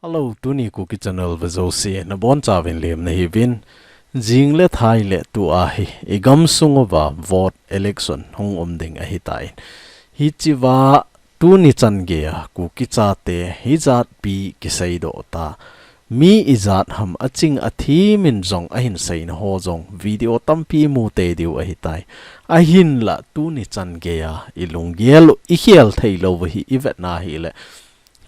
Hello, tuni Kuki channel vazosi na bon chavin lem na hivin jing le thai le tu a hi igam sungova vote election hong omding a hitai hi chiwa tuni change a Kuki cha te hi zat pi kisai do ta mi izat ham aching athi min zong a hin sei na ho zong video tampi mu te diu a hitai a hin la tuni change a ilungiel I hiel thei lo hi ivet na hi le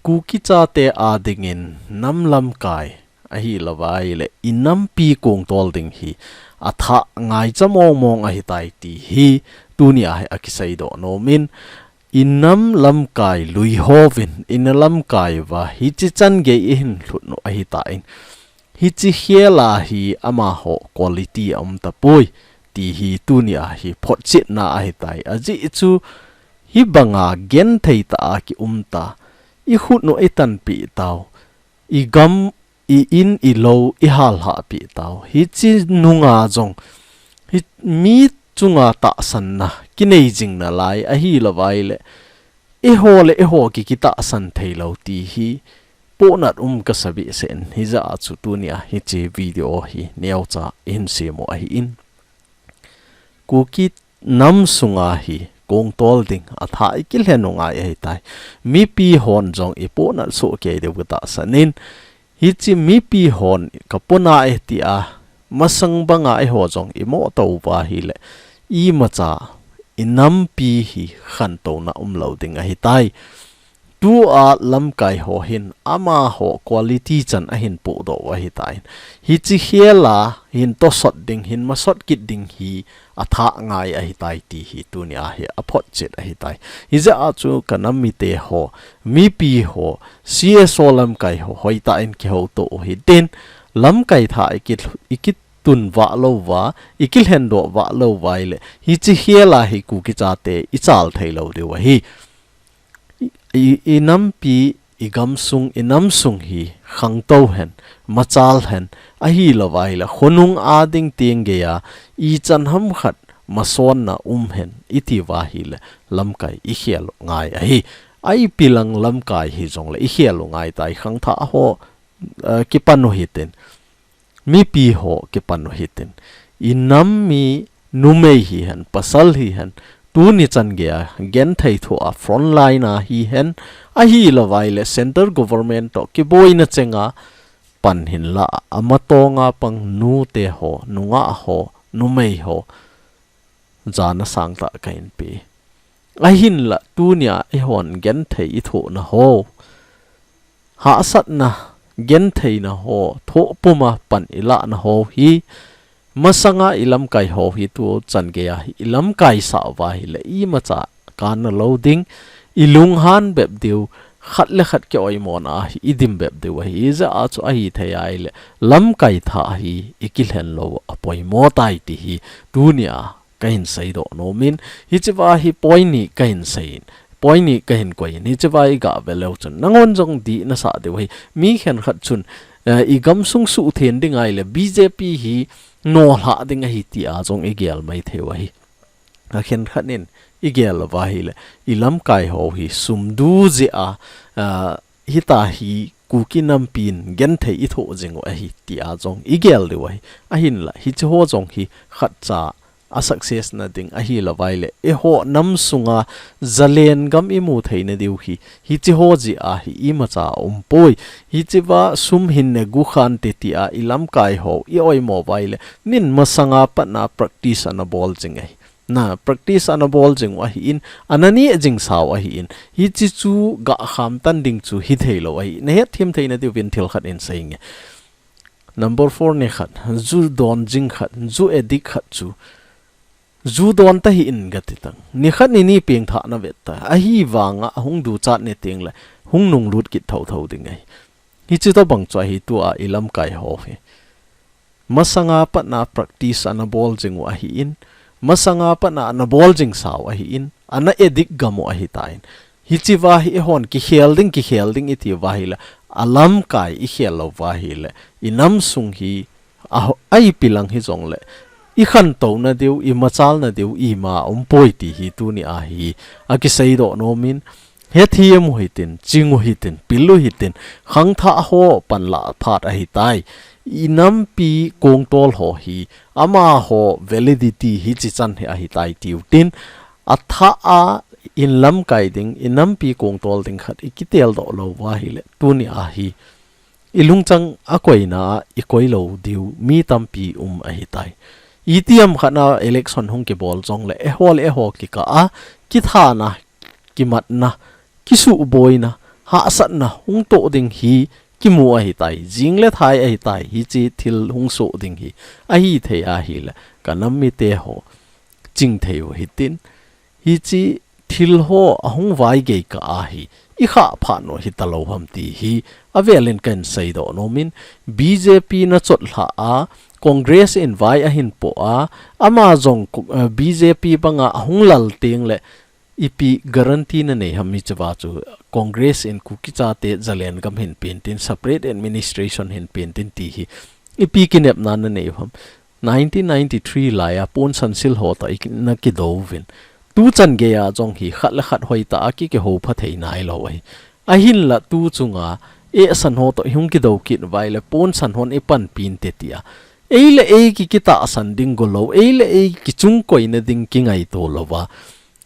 Kuki cha te a dingin nam Lamkai a hi lawai le INAM pi kong tol ding hi a tha ngai chamong mong a hi tai ti hi tunia a akisai do no min INAM Lamkai lui hovin in Lamkai wa hi chi chan ge in hlut no a hi tai hi chi hiela hi ama ho quality ta poi ti hi tunia hi phot chit na a hi tai a ji chu hi banga gen thei ta ki ta I hut no etan pi tau I gam I in I lo I hal ha pi tau hi chi nunga jong hi mi chunga ta san na kinei jing na lai a hi lawai le e ho ki ta san thei lo ti hi po nat ka sabi sen hi za chu tu nia hi chi video hi neu cha in se mo a hi in Kuki nam sunga hi kong tol ding a tha ikil hen ngai ai tai mi pi hon jong I po na so ke de ta sanin hi chi mi pi hon ka pona e ti a masang banga e ho jong I mo to wa hi le I ma cha INAM pi hi khan to na lo ding a hi tai tu a Lamkai ho hin ama ho quality chan a hin pu do wa hi tai hi chi hiela hin to sot ding hin ma sot kit ding hi a tha ngai a hi tai ti hi tu nia hi a phot chet a hi tai hi za a chu kanam mi te ho mi pi ho CSO Lamkai ho hoi ta in ki ho to hi den Lamkai tha ikit tun wa lo wa ikil hen do wa lo wai le hi chi hiela hi Kuki cha te I chal thei lo de wa hi INAM pi igam sung INAM sung hi khang to hen machal hen a hi lawai la khonung ading tieng ge ya I chan ham khat mason na hen iti wa hi le Lamkai I hiel ngai a hi ai pilang Lamkai hi jong le I hiel ngai tai khang tha ho ki panu hiten mi pi ho ki panu hiten INAM mi numei hi hen pasal hi hen tu ni chan ge gen thei tho a front line a hi hen a hi lawai le center government to ki boina chenga pan hin la amatonga pang nu te ho nunga ho numei ho jana sang ta kain pe a hin la tu nia e hon gen thei I tho na ho ha sat na gen thei na ho tho puma pan ila na ho hi masanga Lamkai ho hi tu chan ge ya Lamkai sa wa hi le I ma cha kan na loading ilung han beb deu khat le khat ke oi mon a hi idim beb deu hi za a chu a hi thei ai le Lamkai tha hi ikil hen lo a Poimo tai ti hi dunia kain sai do no min hi chiwa hi poini kain sai poini kain koi ni chiwa I ga belo chun nangon jong di na sa deu hi mi khen khat chun I gam sung su then ding ai le BJP hi no la ding hi ti a jong igel mai thewa hi a khen khanin igel wa hi le Lamkai ho hi sumdu je a hi ta hi Kuki nam pin gen thei I tho jing wa hi ti a jong igel de wa hi a hin la hi che ho jong hi khat cha a success na ding a hi la wai le e ho nam sunga ZALENGAM I mu thei na diu hi che ho ji a hi I ma cha poi hi che wa sum hin ne gu khan te ti a Lamkai ho I oi mo wai le nin masanga pa na practice ana bol jing ai na practice ana bol jing wa hi in anani jing saw a hi in hi chi chu ga kham tan ding chu hi thei lo ai ne het thim thei na diu vin thil khat in saying number 4 ne khat zu don jing khat zu edik khat chu zu don ta hi in gati tang ni khat ni peng tha na vet ta a hi wanga hung du chat ne teng la hung nung lut kit thau thau ding ai hi chu to bang chwa hi tu a Lamkai ho he masanga pa na practice ana bol jing wa hi in masanga pa na bol jing saw a hi in ana edik gamo a hi tain hi chi wa hi hon ki helding iti wa hi la Lamkai I hel lo wa hi le INAM sung hi ai pilang hi jong le I khan to na deu I machal na deu I ma poi ti hi tu ni a hi a ki sei do no min he thiam hitin chingu hitin pilu hitin khangtha ho panla phat a hi tai inam pi kongtol ho hi ama ho validity hi chi chan he a hi tai tiutin atha a in lamkai ding inam pi kongtol ding khat ikitel do lo wa hi le tuni a hi ilungchang akoina ikoilo diu mi tampi a hi tai itiam khana election hung ke bol jong le e ho ki ka a ki tha na ki mat na ki su boy na ha sat na hung to ding hi ki mu a hi tai jing le thai a hi tai hi chi thil hung so ding hi a hi the a hi le kanam mi te ho ching theu hi tin hi chi thil ho ahung vai ge ka a hi I kha pha no hi talo ham ti hi avelin kan sei do no min BJP na chot hla a Congress in vai a hin po a ama jong BJP banga ahung lal ting le ipi guarantee na nei hammi chawa chu Congress in Kuki cha te ZALENGAM hin pintin separate administration hin pintin ti hi ipi kinep na na nei ham 1993 la ya pon sansil ho ta na ki dovin tu chan ge ya jong hi khat la khat hoi ta ki ke ho pha thei nai lo ai a hin la tu chunga e san ho to hung ki do kin vai le pon san hon e pan pin te tia eile e ki kita san ding go lo eile e ki chung koi na ding ki ngai to lo wa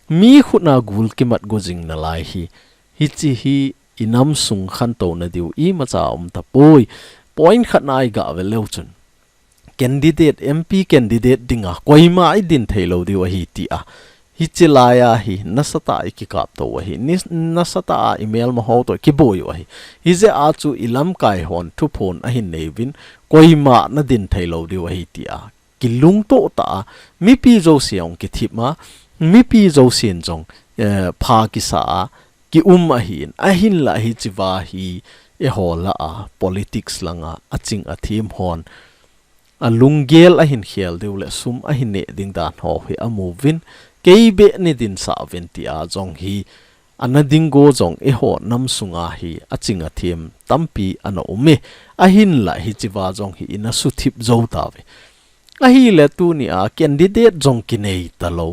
mi khuna gul ki mat go jing na lai hi chi hi inam sung khan to na diu I ma cha ta poi point khat nai ga ve lo chun candidate MP candidate dinga koi ma I din thailo diu hi ti a hi chilaya hi nasata ki kap to hi nasata email ma ho to ki boy hi hi je a chu ilam kai hon thu phone a hin nevin koi ma na din thailo diu hi ti a kilung to ta mi pi zo siang ki thip ma mi pi zo sin jong pha ki sa ki a hin la hi chiwa hi e hola a politics langa aching a thim hon a lungel a hin khial deu le sum a hin ne ding dan ho hi a movin keibe ni din sa venti a jong hi anading go jong e ho nam sunga hi aching a thim tampi ana ume a hin la hi chiwa jong hi ina su thip zo ta ve a hi le tu ni a candidate jong ki nei ta lo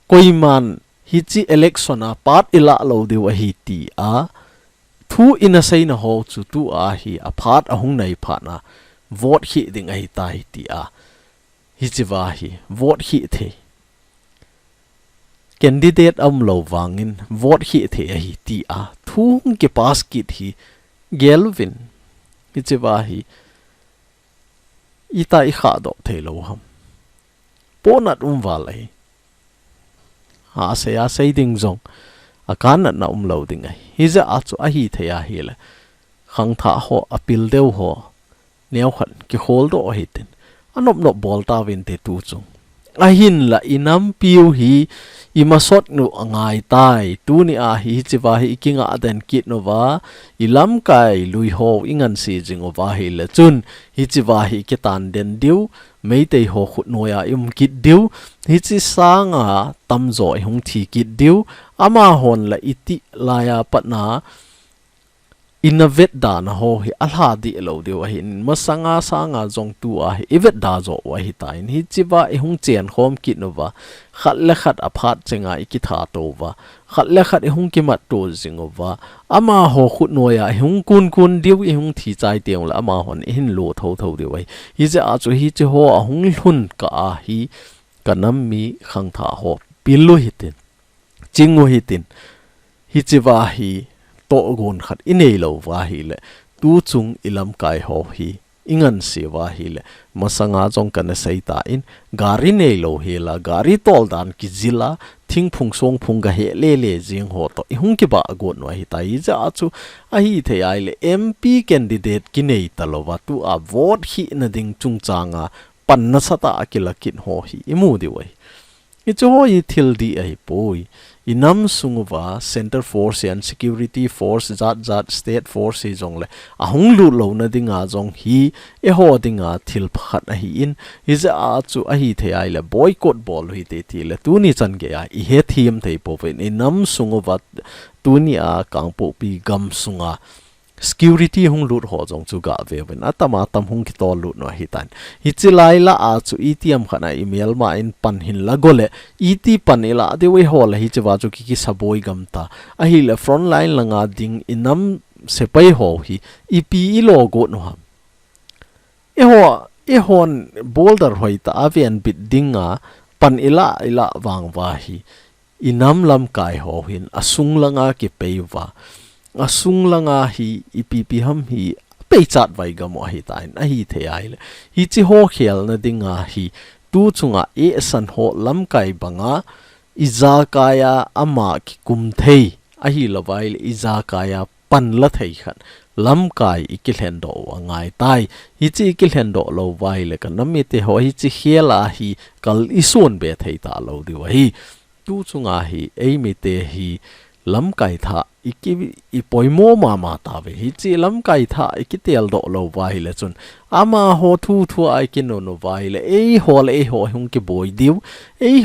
koiman hi chi election a part ila lo deu a hi ti a thu ina sei na ho chu tu a hi a phat a hung nei pha na vote hi ding ai tai ti a hi chiwa hi vote hi the candidate lo wangin vote hi the hi ti a thu ke pass kit hi gelvin hi chiwa hi ita I kha do the lo ham ponat walai ha se ya sei ding jong akan na lo ding ai hi za a chu a hi the ya hi le KHANGTHAH ho apil deu ho neo khan ki hol do hi tin anop no bol ta win te tu chung a hin la inam piu hi imasot nu angai tai tu ni a hi chiwa hi kinga aden kit no wa ilam kai lui ho ingan si jing wa hi le chun hi chiwa hi ke tan den diu meitei ho khut noya kit diu hi chi sanga tam zo hung thi kit diu ama hon la iti la ya patna innovate da na ho hi alha di lo diu hi masanga sanga jong tu a hi evet da zo wa hi tain hi chiwa hung chen khom kit no wa khat le khat aphat chenga ki tha to wa khat le khat hung ki mat to jing wa ama ho khut noya hung kun diu hung thi chai tiang la ama hon hin lo tho diu hi je a chu hi che ho hung hun ka hi kanam mi KHANGTHAH ho pilu hitin chingu hitin hi chiwa hi to gon khat inei lo wa hi le tu chung ilam kai ho hi ingan se wa hi le masanga jong kan sei ta in gari nei lo he la gari tol dan ki zila thing phung song phung ga he le jing ho to hung ki ba gon wa hi ta I ja chu a hi the ai le MP candidate ki nei ta lo wa tu a vote hi na ding chung changa pan na sata akila kin ho hi imu di wai I chu ho I thil di ai poi inam sungwa center force and security force zat state force hi jong le ahung lu lo na dinga jong hi e ho dinga thil phat a hi in hi za a chu a hi the ai le boycott bol hi te ti le tu ni chan ge a I he thim thei po ven inam sungwa tu ni a kang po pi gam sunga security hung lut ho jong chu ga ve ben atama tam hung ki tol lut no hi tan hi chilai la a chu ATM khana email ma in pan hin la gole ET pan ila de we hol hi chewa chu ki saboi gam ta a hi le front line langa ding inam se pai ho hi EP lo go no ham e hon boulder hoi ta avian bit dinga pan ila wang wa hi inam Lamkai ho hin asung langa ki peiwa asung langa hi ipp ham hi pe chat vai ga mo hi tain a hi THEI le hi chi ho khel na dinga hi tu chunga e san ho Lamkai banga izakaya ama ki kum thei a hi lawai le izakaya pan la thei khan Lamkai ikilhen do ngai tai hi chi ikilhen do lo vai le kan nami te ho hi chi khela hi kal ison be thei ta lo di wa hi tu chunga hi ei mi te hi Lamkai tha i Poimo ma ta ve hi chi Lamkai tha ikitel do lo vai le chun ama ho thu ai ki no vai le ei ho hung ki boi diu ei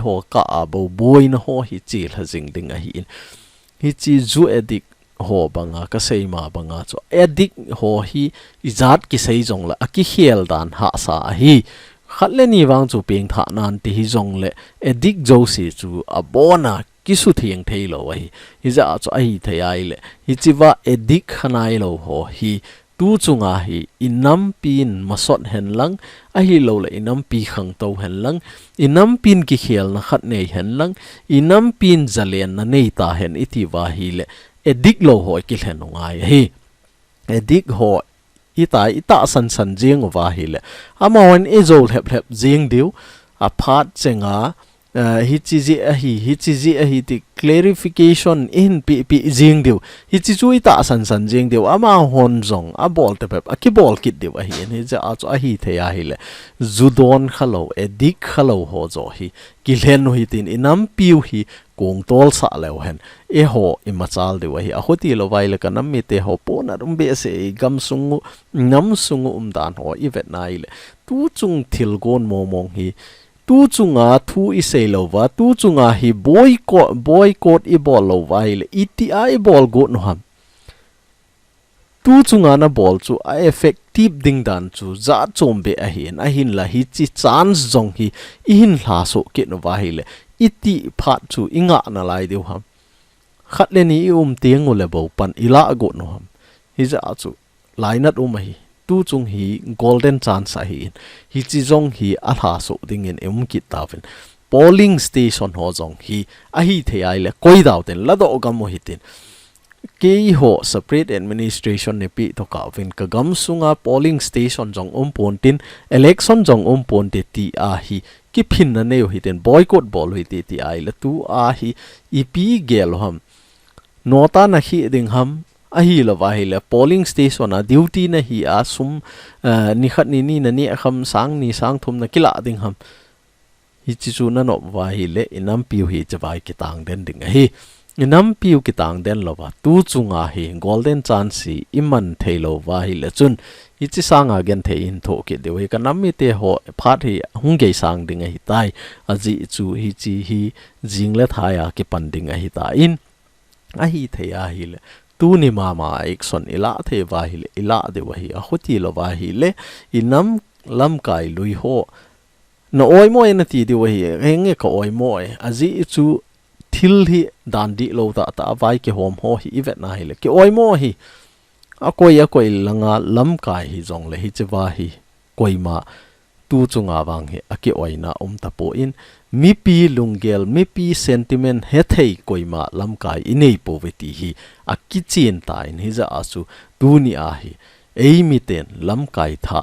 ho ka a bo boi na ho hi chi la jing ding a hi chi zu edik ho banga ka sei ma banga cho edik ho hi izat ki sei jong la aki hiel dan ha sa hi khatle ni wang chu peng tha nan ti hi jong le edik jo si chu abona kisu thiang thei lo hi za cho ai THEI le hi chiwa edik khanai lo ho hi tu chunga hi inam pin masot hen lang a hi lo le inam pi khang to hen lang inam pin ki khel na khat nei hen lang inam pin zalen na nei ta hen iti wa hi le edik lo ho ki hlen ngai hi edik ho ita san jing wa hi le ama wan e zo hep jing diu a phat chenga hi chi hi ti clarification in pi jing diu hi chi chui ta san jing diu ama hon zong a bol te pep a ki bol kit diu a hi ni ja a chu a hi THEI le zudon khalo edik khalo ho zo hi ki len hi tin inam piu hi kong tol sa lew hen e ho imachal diu hi a hoti lo vai le kanam mi te ho po na rum be se gam sungu nam sungu dan ho i vet nai le tu chung thil gon mong hi tu chunga thu i sei lova tu chunga hi boycott i bol lova ile ETI bol go no ham tu chunga na bol chu a effective ding dan chu za chombe a hin la hi chi chance jong hi in hla so ke no wa ile iti phat chu inga na lai deu ham khatle ni tiang ole bo pan ila go no ham hi za chu lainat hi tu chung hi golden chance a hi chi jong hi a hla so ding in ki tawin polling station ho jong hi a hi THEI le koi daw ten la do gam mo hitin ke ho separate administration ne pi to ka vin ka gam sunga polling station jong pon tin election jong pon te ti a hi ki phin na ne hi ten boycott bol hi ti THEI le tu a hi ep gel ham nota na hi ding ham a hi lo wa hi le polling station a duty na hi a sum ni khat ni na ni kham sang thum na kila ding ham hi chi chu na no wa hi le inam piu hi chawai ki tang den ding hi inam piu ki tang den lo wa tu chunga hi golden chance iman thailo wa hi le chun hi chi sanga gen the in tho ki de we ka nam mi te ho phat hi hung ge sang ding hi tai a ji chu hi chi hi jing le thaya ki pan ding hi ta in a hi theya hi le tu ni mama ekson ila the wa hi le ila de wa hi a hoti lo wa hi le inam Lamkai lui ho no oi mo en ti di wa hi henge ka oi mo a ji chu thil hi dan di lo ta vai ki hom ho hi ivet na hi le ki oi mo hi a koi langa Lamkai hi jong le hi chewa hi koi ma tu chunga wang hi a ki oi na ta po in mi pi lungel mi pi sentiment he thei koi ma Lamkai inei poverty hi a ki chin ta in hi za asu tu ni a hi ei mi ten Lamkai tha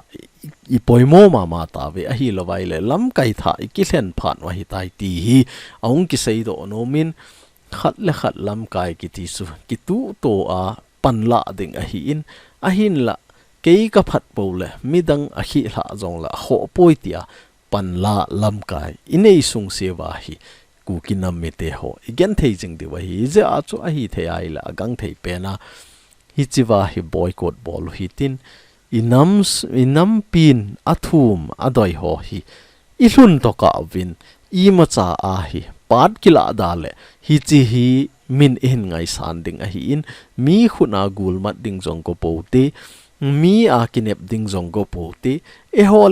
i Poimo ma ta ve a hi lawai le Lamkai tha i ki hlen phan wa hi tai ti hi aung ki sei do no min khat le khat Lamkai ki ti su ki tu to a pan la ding a hi in a hin la kei ka phat po le midang a hi hla jong la ho poi tia pan la Lamkai inei sung se wa hi Kuki nam me te ho igen thei jing de wa hi je a chu a hi the ai la gang thei pe na hi chiwa hi boycott bol hi tin inam pin athum adoi ho hi ilun to ka win I ma cha a hi pat kila da le hi chi hi min in ngai san ding a hi in mi khuna gul mat ding jong ko pote mi a kinep ding jong go pote e ho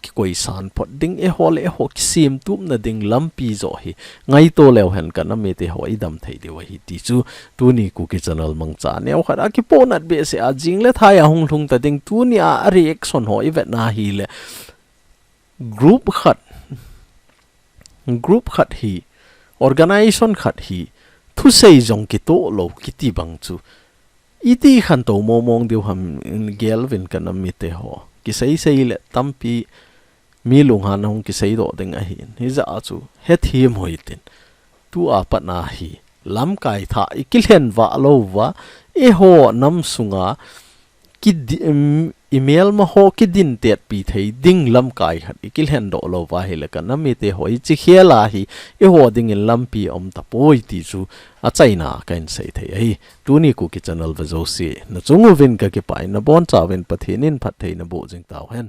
ki koi san pot ding e ho ki sim tup na ding lampi zo hi ngai to lew hen kan na me te ho idam thei de wa hi ti chu tu ni ku ki channel mang cha ne khara ki ponat be se a jing le thaya hung thung ta ding tu ni a reaction ho i vet na hi le group khat hi organization khat hi thu sei jong ki to lo ki ti bang chu iti khan to mo mong deu ham gelvin kan mi te ho ki sei le tampi mi lung han hong ki sei do ding a hin hi za chu he thim hoitin tu a pa na hi lamkai tha ikilhen wa lo wa e ho nam sunga ki email ma ho ki din tet pi thei ding lamkai khat ikilhen do lo wa hi le kan mi te hoi chi khela hi e ho ding in lampi om ta poi ti chu a chaina kan sei thei ai tu ni ku ki channel va zo si na chungu vin ka ki pai na bon cha vin pathin in phat thei na bo jing taw hen